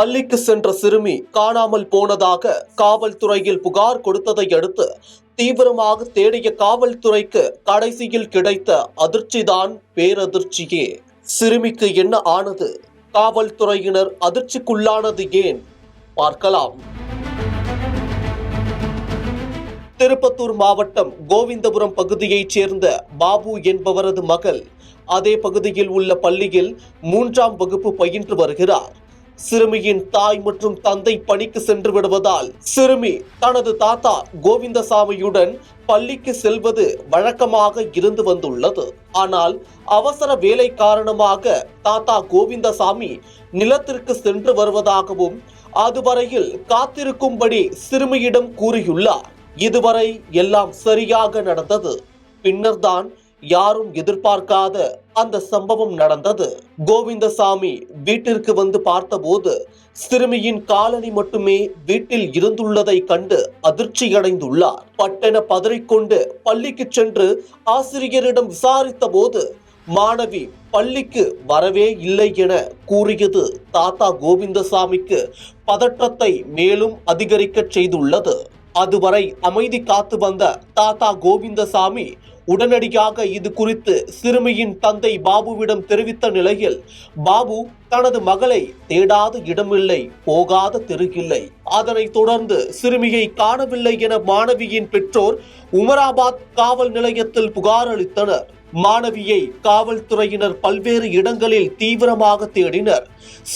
பள்ளிக்கு சென்ற சிறுமி காணாமல் போனதாக காவல்துறையில் புகார் கொடுத்ததை அடுத்து தீவிரமாக தேடிய காவல்துறைக்கு கடைசியில் கிடைத்த அதிர்ச்சிதான் பேரதிர்ச்சியே. சிறுமிக்கு என்ன ஆனது? காவல்துறையினர் அதிர்ச்சிக்குள்ளானது ஏன்? பார்க்கலாம். திருப்பத்தூர் மாவட்டம் கோவிந்தபுரம் பகுதியைச் சேர்ந்த பாபு என்பவரது மகள் அதே பகுதியில் உள்ள பள்ளியில் 3ஆம் வகுப்பு பயின்று வருகிறார். சிறுமியின் தாய் மற்றும் தந்தை பணிக்கு சென்று விடுவதால் சிறுமி தனது தாத்தா கோவிந்தசாமியுடன் பள்ளிக்கு செல்வது வழக்கமாக இருந்து வந்துள்ளது. ஆனால் அவசர வேலை காரணமாக தாத்தா கோவிந்தசாமி நிலத்திற்கு சென்று வருவதாகவும் அதுவரையில் காத்திருக்கும்படி சிறுமியிடம் கூறியுள்ளார். இதுவரை எல்லாம் சரியாக நடந்தது. பின்னர்தான் யாரும் எதிர்பார்க்காத அந்த சம்பவம் நடந்தது. கோவிந்தசாமி வீட்டிற்கு வந்து பார்த்தபோது சிறுமியின் காலணி மட்டுமே வீட்டில் இருந்துள்ளதை கண்டு அதிர்ச்சியடைந்துள்ளார். பட்டென பதறிக்கொண்டு பள்ளிக்கு சென்று ஆசிரியரிடம் விசாரித்த போது மாணவி பள்ளிக்கு வரவே இல்லை என கூறியது தாத்தா கோவிந்தசாமிக்கு பதற்றத்தை மேலும் அதிகரிக்க செய்துள்ளது. அதுவரை அமைதி காத்து வந்த தாத்தா கோவிந்தசாமி உடனடியாக இது குறித்து சிறுமியின் தந்தை பாபுவிடம் தெரிவித்த நிலையில் பாபு தனது மகளை தேடாத இடமில்லை, போகாத தெருகில்லை. அதனைத் தொடர்ந்து சிறுமியை காணவில்லை என மாணவியின் பெற்றோர் உமராபாத் காவல் நிலையத்தில் புகார் அளித்தனர். மாணவியை காவல்துறையினர் பல்வேறு இடங்களில் தீவிரமாக தேடினர்.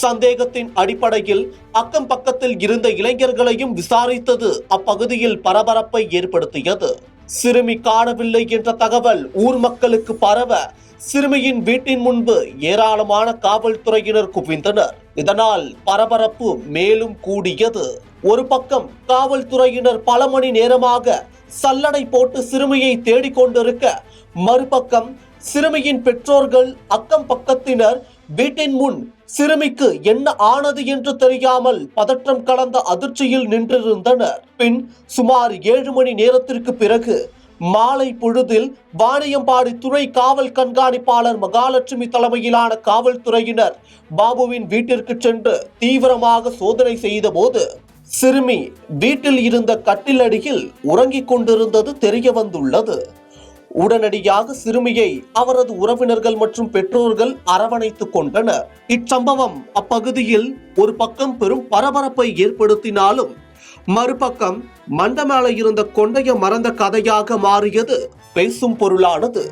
சந்தேகத்தின் அடிப்படையில் அக்கம் பக்கத்தில் இருந்த இளைஞர்களையும் விசாரித்தது அப்பகுதியில் பரபரப்பை ஏற்படுத்தியது. சிறுமி காணவில்லை என்ற தகவல் ஊர் மக்களுக்கு பரவ சிறுமியின் வீட்டின் முன்பு ஏராளமான காவல்துறையினர் குவிந்தனர். இதனால் பரபரப்பு மேலும் கூடியது. ஒரு பக்கம் காவல்துறையினர் பல மணி நேரமாக சல்லடை போட்டு சிறுமியை தேடிக்கொண்டிருக்க, மறுபக்கம் சிறுமியின் பெற்றோர்கள் அக்கம் பக்கத்தினர் வீட்டின் முன் சிறுமிக்கு என்ன ஆனது என்று தெரியாமல் பதற்றம் கலந்த அதிர்ச்சியில் நின்றிருந்தனர். பின் சுமார் 7 மணி நேரத்திற்கு பிறகு மாலை பொழுதில் வாணியம்பாடி துணை காவல் கண்காணிப்பாளர் மகாலட்சுமி தலைமையிலான காவல்துறையினர் பாபுவின் வீட்டிற்கு சென்று தீவிரமாக சோதனை செய்த போது சிறுமி வீட்டில் இருந்த கட்டிலடியில் உறங்கிக் கொண்டிருந்தது தெரிய வந்துள்ளது. உடனடியாக சிறுமியை அவரது உறவினர்கள் மற்றும் பெற்றோர்கள் அரவணைத்துக் கொண்டனர். இச்சம்பவம் அப்பகுதியில் ஒரு பக்கம் பெரும் பரபரப்பை ஏற்படுத்தினாலும் மறுபக்கம் மண்டமேல இருந்த கொண்டைய மறந்த கதையாக மாறியது பேசும் பொருளானது.